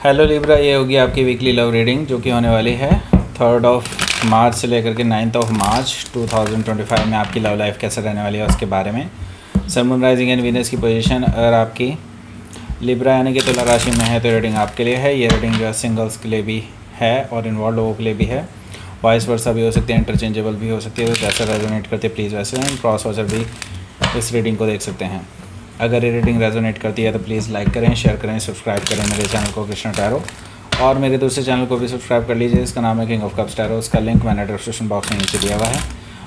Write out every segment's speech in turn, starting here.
Hello Libra, ये होगी आपकी वीकली लव रीडिंग जो कि होने वाली है 3 मार्च से लेकर के 9 मार्च 2025 में। आपकी लव लाइफ कैसे रहने वाली है उसके बारे में। सन, मून, राइजिंग एंड वीनस की पोजीशन अगर आपकी लिब्रा यानी कि तुला राशि में है तो रीडिंग आपके लिए है। ये रीडिंग जो है सिंगल्स के लिए भी है और इन्वॉल्व लोगों के लिए भी है। वाइस वर्सा भी हो सकती है, इंटरचेंजेबल भी हो सकती है। तो जैसा रेजोनेट करते हैं प्लीज़ वैसे हैं। क्रॉस वॉचर भी इस रीडिंग को देख सकते हैं। अगर ये रीडिंग रेजोनेट करती है तो प्लीज़ लाइक करें, शेयर करें, सब्सक्राइब करें मेरे चैनल को कृष्णा टैरो, और मेरे दूसरे चैनल को भी सब्सक्राइब कर लीजिए। इसका नाम है किंग ऑफ कप्स टैरो। उसका लिंक मैंने डिस्क्रिप्शन बॉक्स में नीचे दिया हुआ है।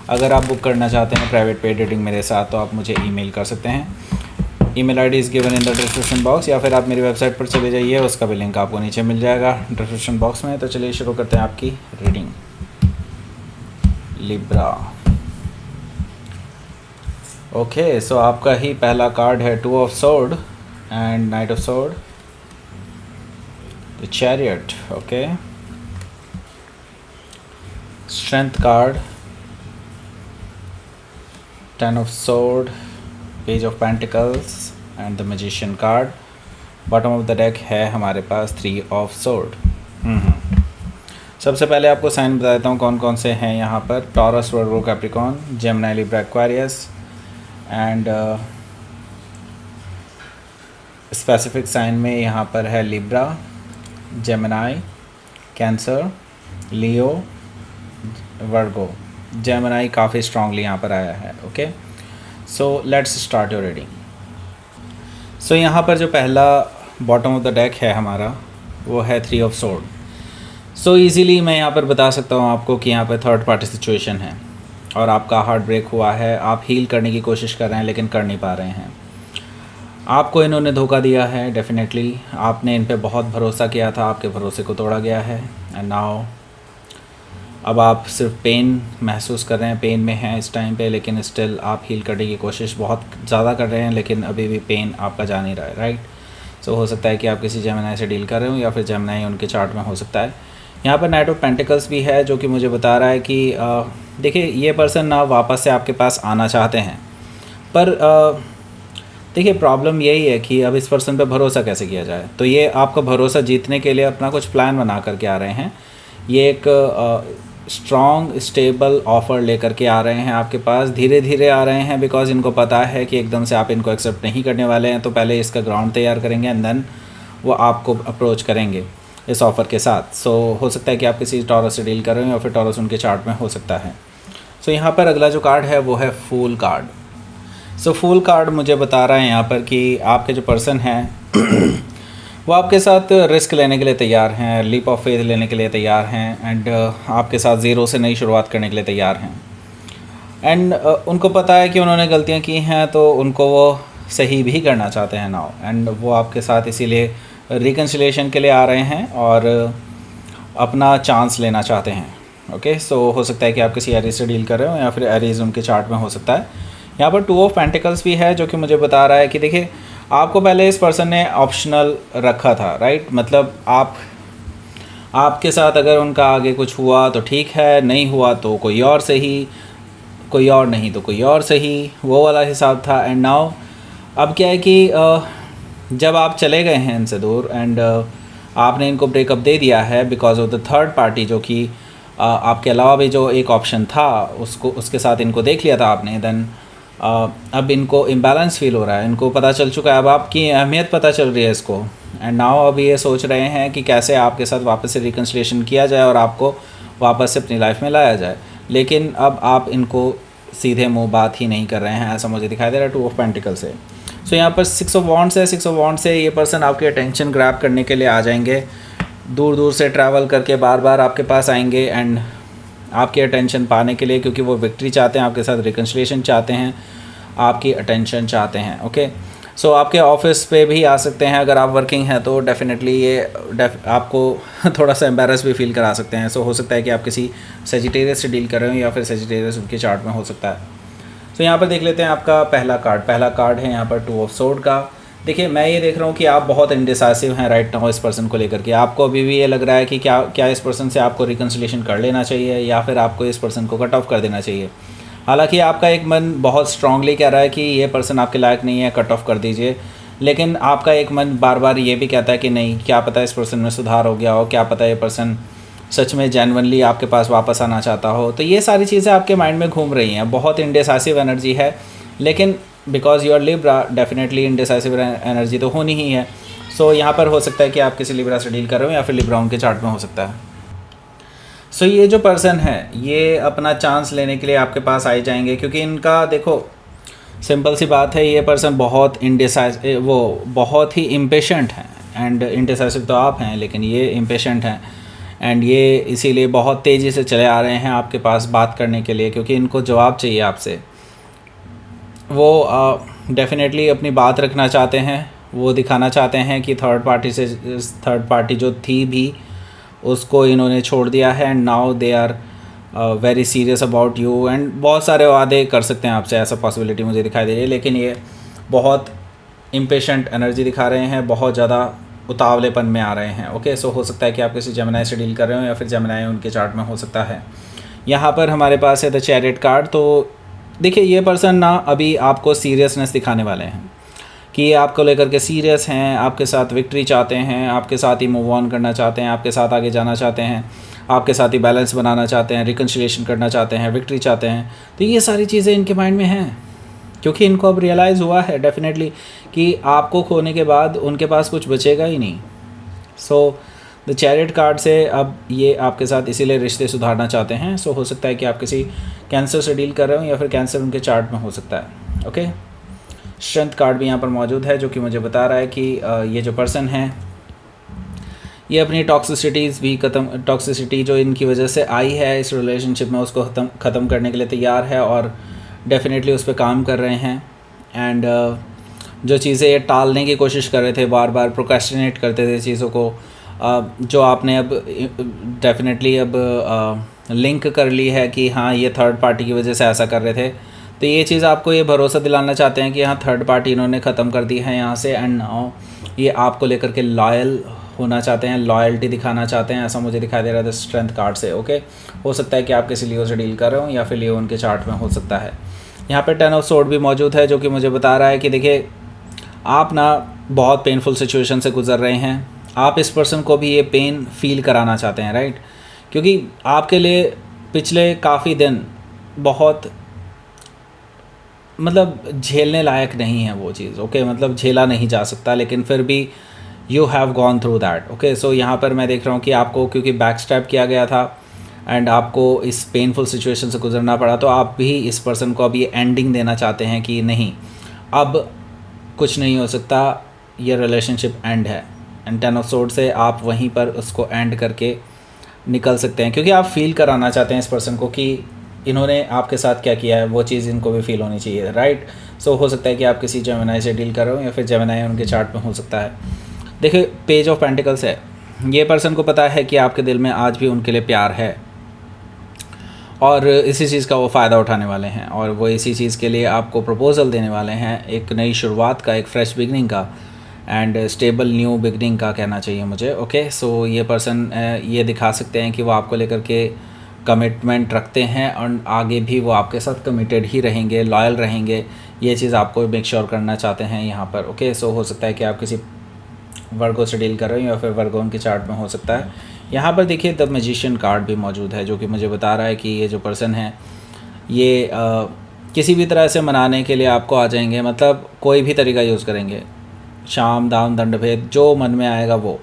अगर आप बुक करना चाहते हैं प्राइवेट पेड रीडिंग मेरे साथ तो आप मुझे ईमेल कर सकते हैं। Email ID is given in the description box, या फिर आप मेरी वेबसाइट पर चले जाइए, उसका भी लिंक आपको नीचे मिल जाएगा डिस्क्रिप्शन बॉक्स में। तो चलिए शुरू करते हैं आपकी रीडिंग। लिब्रा, ओके, सो आपका ही पहला कार्ड है 2 of sword and night of sword, the chariot, okay. Strength card, 10 of sword, page of pentacles and the magician card. Bottom of the deck है हमारे पास 3 ऑफ सोर्ड। सबसे पहले आपको साइन बता देता हूँ कौन कौन से हैं यहाँ पर। Taurus, Virgo, Capricorn, Gemini, Libra, Aquarius and specific sign में यहाँ पर है Libra, Gemini, Cancer, Leo, Virgo. Gemini काफ़ी स्ट्रांगली यहाँ पर आया है, okay. So let's start your reading. So यहाँ पर जो पहला बॉटम ऑफ द डेक है हमारा वो है 3 ऑफ सोर्ड। सो इजीली मैं यहाँ पर बता सकता हूँ आपको कि यहाँ पर थर्ड पार्टी सिचुएशन है और आपका हार्ट ब्रेक हुआ है। आप हील करने की कोशिश कर रहे हैं लेकिन कर नहीं पा रहे हैं। आपको इन्होंने धोखा दिया है डेफिनेटली। आपने इन पे बहुत भरोसा किया था, आपके भरोसे को तोड़ा गया है एंड नाउ अब आप सिर्फ पेन महसूस कर रहे हैं, पेन में हैं इस टाइम पे, लेकिन स्टिल आप हील करने की कोशिश बहुत ज़्यादा कर रहे हैं लेकिन अभी भी पेन आपका जा नहीं रहा है, राइट। सो हो सकता है कि आप किसी जेमिनी से डील कर रहे हो या फिर जेमिनी उनके चार्ट में हो सकता है। यहाँ पर नाइट ऑफ पेंटिकल्स भी है जो कि मुझे बता रहा है कि देखिए ये पर्सन ना वापस से आपके पास आना चाहते हैं, पर देखिए प्रॉब्लम यही है कि अब इस पर्सन पे भरोसा कैसे किया जाए। तो ये आपका भरोसा जीतने के लिए अपना कुछ प्लान बना करके आ रहे हैं। ये एक स्ट्रॉन्ग स्टेबल ऑफ़र लेकर के आ रहे हैं आपके पास। धीरे धीरे आ रहे हैं बिकॉज इनको पता है कि एकदम से आप इनको एक्सेप्ट नहीं करने वाले हैं। तो पहले इसका ग्राउंड तैयार करेंगे एंड देन वो आपको अप्रोच करेंगे इस ऑफ़र के साथ। सो हो सकता है कि आप किसी टॉरस से डील कर रहे हो या फिर टॉरस उनके चार्ट में हो सकता है। सो यहाँ पर अगला जो कार्ड है वो है फूल कार्ड। सो फूल कार्ड मुझे बता रहा है यहाँ पर कि आपके जो पर्सन हैं वो आपके साथ रिस्क लेने के लिए तैयार हैं, लीप ऑफ फेथ लेने के लिए तैयार हैं एंड आपके साथ ज़ीरो से नई शुरुआत करने के लिए तैयार हैं। एंड उनको पता है कि उन्होंने गलतियाँ की हैं तो उनको वो सही भी करना चाहते हैं नाउ, एंड वो आपके साथ इसीलिए रिकन्सिलेशन के लिए आ रहे हैं और अपना चांस लेना चाहते हैं, ओके। सो हो सकता है कि आप किसी एरीज से डील कर रहे हो या फिर एरीज उनके चार्ट में हो सकता है। यहाँ पर 2 ऑफ पेंटिकल्स भी है जो कि मुझे बता रहा है कि देखिए आपको पहले इस पर्सन ने ऑप्शनल रखा था, राइट। मतलब आपके साथ अगर उनका आगे कुछ हुआ तो ठीक है, नहीं हुआ तो कोई और सही, कोई और नहीं तो कोई और सही, वो वाला हिसाब था। एंड नाउ अब क्या है कि जब आप चले गए हैं इनसे दूर एंड आपने इनको ब्रेकअप दे दिया है because of the third party, जो कि आपके अलावा भी जो एक ऑप्शन था उसके साथ इनको देख लिया था आपने, देन अब इनको इम्बैलेंस फील हो रहा है। इनको पता चल चुका है, अब आपकी अहमियत पता चल रही है इसको। एंड नाउ अब ये सोच रहे हैं कि कैसे आपके साथ वापस से रिकन्सिलेशन किया जाए और आपको वापस से अपनी लाइफ में लाया जाए, लेकिन अब आप इनको सीधे मुंह बात ही नहीं कर रहे हैं, ऐसा मुझे दिखाई दे रहा है 2 ऑफ पेंटिकल से। सो यहाँ पर 6 ऑफ वॉन्ड्स है। 6 ऑफ वॉन्ड से ये पर्सन आपकी अटेंशन ग्रैब करने के लिए आ जाएंगे, दूर दूर से ट्रैवल करके बार बार आपके पास आएंगे एंड आपकी अटेंशन पाने के लिए, क्योंकि वो विक्ट्री चाहते हैं, आपके साथ रिकन्सिलेशन चाहते हैं, आपकी अटेंशन चाहते हैं, ओके। सो आपके ऑफिस पे भी आ सकते हैं अगर आप वर्किंग हैं तो डेफिनेटली ये आपको थोड़ा सा एम्बेरस भी फील करा सकते हैं। सो हो सकता है कि आप किसी सेजिटेरियस से डील कर रहे हो या फिर सेजिटेरियस उनके चार्ट में हो सकता है। सो यहाँ पर देख लेते हैं आपका पहला कार्ड है यहाँ पर 2 ऑफ सोर्ड का। देखिए मैं ये देख रहा हूँ कि आप बहुत इंडिसाइसिव हैं राइट नाउ इस पर्सन को लेकर के। आपको अभी भी ये लग रहा है कि क्या इस पर्सन से आपको रिकन्सिलेशन कर लेना चाहिए या फिर आपको इस पर्सन को कट ऑफ कर देना चाहिए। हालांकि आपका एक मन बहुत स्ट्रांगली कह रहा है कि ये पर्सन आपके लायक नहीं है, कट ऑफ कर दीजिए, लेकिन आपका एक मन बार बार ये भी कहता है कि नहीं, क्या पता इस पर्सन में सुधार हो गया हो, क्या पता ये पर्सन सच में जेन्युइनली आपके पास वापस आना चाहता हो। तो ये सारी चीज़ें आपके माइंड में घूम रही हैं। बहुत इंडिसाइसिव एनर्जी है, लेकिन because you are Libra, definitely indecisive energy तो होनी ही है। सो यहाँ पर हो सकता है कि आप किसी लिब्रा से डील कर रहे हो, या फिर लिब्रा उनके चार्ट में हो सकता है। सो ये जो पर्सन है ये अपना चांस लेने के लिए आपके पास आए जाएंगे, क्योंकि इनका देखो सिंपल सी बात है, ये पर्सन बहुत बहुत ही इम्पेशेंट हैं। एंड इंडिसाइसिव तो आप हैं, लेकिन ये इम्पेशेंट हैं, एंड ये इसीलिए बहुत तेज़ी से चले आ रहे हैं आपके पास बात करने के लिए, क्योंकि इनको जवाब चाहिए आपसे। वो डेफिनेटली अपनी बात रखना चाहते हैं, वो दिखाना चाहते हैं कि थर्ड पार्टी जो थी भी उसको इन्होंने छोड़ दिया है, and now they are very serious about you. And बहुत सारे वादे कर सकते हैं आपसे, ऐसा पॉसिबिलिटी मुझे दिखाई दे रही है, लेकिन ये बहुत इम्पेशेंट एनर्जी दिखा रहे हैं, बहुत ज़्यादा उतावलेपन में आ रहे हैं। ओके, सो हो सकता है कि आप किसी जेमिनी से डील कर रहे हो, या फिर जेमिनी उनके चार्ट में हो सकता है। यहाँ पर हमारे पास है द चैरियट कार्ड। तो देखिए ये पर्सन ना अभी आपको सीरियसनेस दिखाने वाले हैं कि ये आपको लेकर के सीरियस हैं, आपके साथ विक्ट्री चाहते हैं, आपके साथ ही मूव ऑन करना चाहते हैं, आपके साथ आगे जाना चाहते हैं, आपके साथ ही बैलेंस बनाना चाहते हैं, रिकन्सिलिएशन करना चाहते हैं, विक्ट्री चाहते हैं। तो ये सारी चीज़ें इनके माइंड में हैं, क्योंकि इनको अब रियलाइज़ हुआ है डेफिनेटली कि आपको खोने के बाद उनके पास कुछ बचेगा ही नहीं। सो द चैरियट कार्ड से अब ये आपके साथ इसीलिए रिश्ते सुधारना चाहते हैं। सो हो सकता है कि आप किसी कैंसर से डील कर रहे हो, या फिर कैंसर उनके चार्ट में हो सकता है। ओके, स्ट्रेंथ कार्ड भी यहाँ पर मौजूद है, जो कि मुझे बता रहा है कि ये जो पर्सन है ये अपनी टॉक्सिसिटी जो इनकी वजह से आई है इस रिलेशनशिप में, उसको ख़त्म करने के लिए तैयार है, और डेफिनेटली उस पर काम कर रहे हैं। एंड जो चीज़ें ये टालने की कोशिश कर रहे थे, बार बार प्रोक्रेस्टिनेट करते थे चीज़ों को, जो आपने अब डेफिनेटली अब लिंक कर ली है कि हाँ ये थर्ड पार्टी की वजह से ऐसा कर रहे थे। तो ये चीज़ आपको ये भरोसा दिलाना चाहते हैं कि हाँ थर्ड पार्टी इन्होंने ख़त्म कर दी है यहाँ से, एंड नाउ ये आपको लेकर के लॉयल होना चाहते हैं, लॉयल्टी दिखाना चाहते हैं, ऐसा मुझे दिखाई दे रहा है स्ट्रेंथ कार्ड से। ओके, हो सकता है कि आप किसी लियो से डील कर रहे हो, या फिर लियो उनके चार्ट में हो सकता है। यहाँ पे 10 ऑफ सोर्ड भी मौजूद है, जो कि मुझे बता रहा है कि देखिए आप ना बहुत पेनफुल सिचुएशन से गुजर रहे हैं, आप इस पर्सन को भी ये पेन फील कराना चाहते हैं, राइट? क्योंकि आपके लिए पिछले काफ़ी दिन बहुत मतलब झेलने लायक नहीं है वो चीज़। ओके, मतलब झेला नहीं जा सकता, लेकिन फिर भी you have gone through that. Okay, so यहाँ पर मैं देख रहा हूँ कि आपको क्योंकि बैक स्टैप किया गया था एंड आपको इस पेनफुल सिचुएशन से गुजरना पड़ा, तो आप भी इस पर्सन को अब ये एंडिंग देना चाहते हैं कि नहीं अब कुछ नहीं हो सकता, ये रिलेशनशिप एंड है। एंड 10 ऑफ सोर्ड से आप वहीं पर उसको एंड करके निकल सकते हैं, क्योंकि आप फील कराना चाहते हैं इस पर्सन को कि इन्होंने आपके साथ क्या किया है, वो चीज़ इनको भी फील होनी चाहिए, राइट? सो हो सकता है कि आप किसी जेमिनी से डील कर रहे हो, या फिर जेमिनी उनके चार्ट में हो सकता है। देखिए पेज ऑफ पेंटिकल्स है, ये पर्सन को पता है कि आपके दिल में आज भी उनके लिए प्यार है, और इसी चीज़ का वो फ़ायदा उठाने वाले हैं, और वो इसी चीज़ के लिए आपको प्रपोज़ल देने वाले हैं, एक नई शुरुआत का, एक फ्रेश बिगनिंग का, एंड स्टेबल न्यू बिगनिंग का कहना चाहिए मुझे। ओके, सो ये पर्सन ये दिखा सकते हैं कि वो आपको लेकर के कमिटमेंट रखते हैं, और आगे भी वो आपके साथ कमिटेड ही रहेंगे, लॉयल रहेंगे, ये चीज़ आपको मेक श्योर करना चाहते हैं यहाँ पर। ओके, सो हो सकता है कि आप किसी वर्गो से डील कर रहे हो, या फिर वर्गो उनके चार्ट में हो सकता है। यहाँ पर देखिए द मैजिशियन कार्ड भी मौजूद है, जो कि मुझे बता रहा है कि ये जो पर्सन है ये किसी भी तरह से मनाने के लिए आपको आ जाएंगे, मतलब कोई भी तरीका यूज़ करेंगे, शाम दाम दंड भेद जो मन में आएगा वो।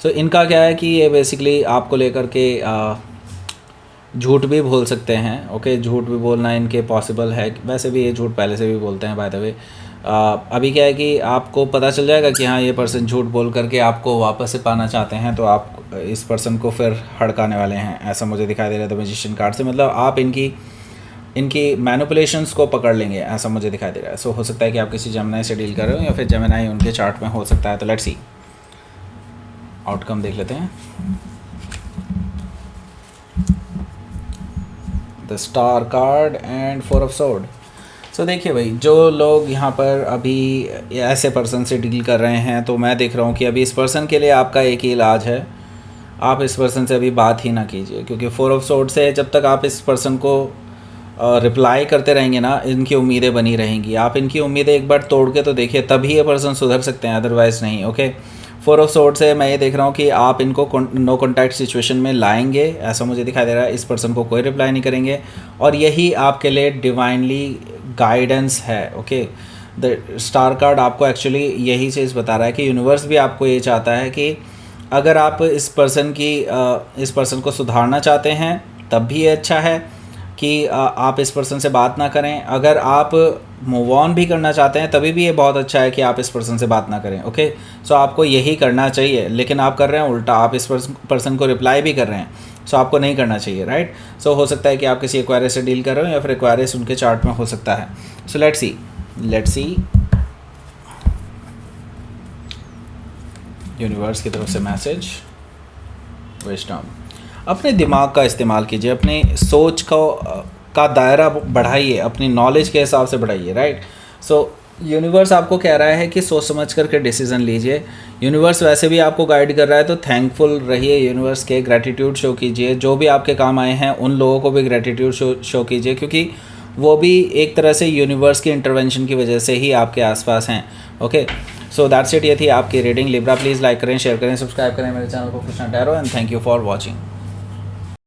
सो इनका क्या है कि ये बेसिकली आपको लेकर के झूठ भी बोल सकते हैं। ओके, झूठ भी बोलना इनके पॉसिबल है, वैसे भी ये झूठ पहले से भी बोलते हैं बाय द वे। अभी क्या है कि आपको पता चल जाएगा कि हाँ ये पर्सन झूठ बोल करके आपको वापस से पाना चाहते हैं, तो आप इस पर्सन को फिर हड़काने वाले हैं, ऐसा मुझे दिखाई दे रहा है द मैजिशियन कार्ड से। मतलब आप इनकी मैनिपुलेशंस को पकड़ लेंगे, ऐसा मुझे दिखाई दे रहा है। सो हो सकता है कि आप किसी जेमिनी से डील कर रहे हो, या फिर जेमिनी उनके चार्ट में हो सकता है। तो लेट्स सी आउटकम देख लेते हैं। The star card and 4 of sword. So देखिए भाई, जो लोग यहाँ पर अभी ऐसे पर्सन से डील कर रहे हैं, तो मैं देख रहा हूँ कि अभी इस पर्सन के लिए आपका एक ही इलाज है, आप इस पर्सन से अभी बात ही ना कीजिए, क्योंकि 4 ऑफ सोर्ड से जब तक आप इस पर्सन को रिप्लाई करते रहेंगे ना, इनकी उम्मीदें बनी रहेंगी। आप इनकी उम्मीदें एक बार तोड़ के तो देखिए, तभी ये पर्सन सुधर सकते हैं, अदरवाइज़ नहीं। ओके, 4 ऑफ सोर्ड से मैं ये देख रहा हूँ कि आप इनको नो कॉन्टैक्ट सिचुएशन में लाएंगे, ऐसा मुझे दिखाई दे रहा है। इस पर्सन को कोई रिप्लाई नहीं करेंगे और यही आपके लिए डिवाइनली गाइडेंस है। ओके, द स्टार कार्ड आपको एक्चुअली यही चीज़ बता रहा है कि यूनिवर्स भी आपको ये चाहता है कि अगर आप इस पर्सन को सुधारना चाहते हैं तब भी ये अच्छा है कि आप इस पर्सन से बात ना करें। अगर आप मूव ऑन भी करना चाहते हैं तभी भी ये बहुत अच्छा है कि आप इस पर्सन से बात ना करें। ओके, सो आपको यही करना चाहिए, लेकिन आप कर रहे हैं उल्टा, आप इस पर्सन को रिप्लाई भी कर रहे हैं। सो आपको नहीं करना चाहिए, राइट। सो हो सकता है कि आप किसी एक्वायरियस से डील कर रहे हो या फिर एक्वायरियस उनके चार्ट में हो सकता है। सो लेट्स सी यूनिवर्स की तरफ से मैसेज, विजडम। अपने दिमाग का इस्तेमाल कीजिए, अपनी सोच का दायरा बढ़ाइए, अपनी नॉलेज के हिसाब से बढ़ाइए, राइट। सो यूनिवर्स आपको कह रहा है कि सोच समझ करके डिसीज़न लीजिए। यूनिवर्स वैसे भी आपको गाइड कर रहा है तो थैंकफुल रहिए यूनिवर्स के, ग्रैटिट्यूड शो कीजिए। जो भी आपके काम आए हैं उन लोगों को भी ग्रैटिट्यूड शो कीजिए, क्योंकि वो भी एक तरह से यूनिवर्स की इंटरवेंशन की वजह से ही आपके आसपास हैं। Okay, so that's it. ये थी आपकी रीडिंग। लिब्रा प्लीज़ लाइक करें, शेयर करें, सब्सक्राइब करें मेरे चैनल को Krishna tarot, and thank you for watching.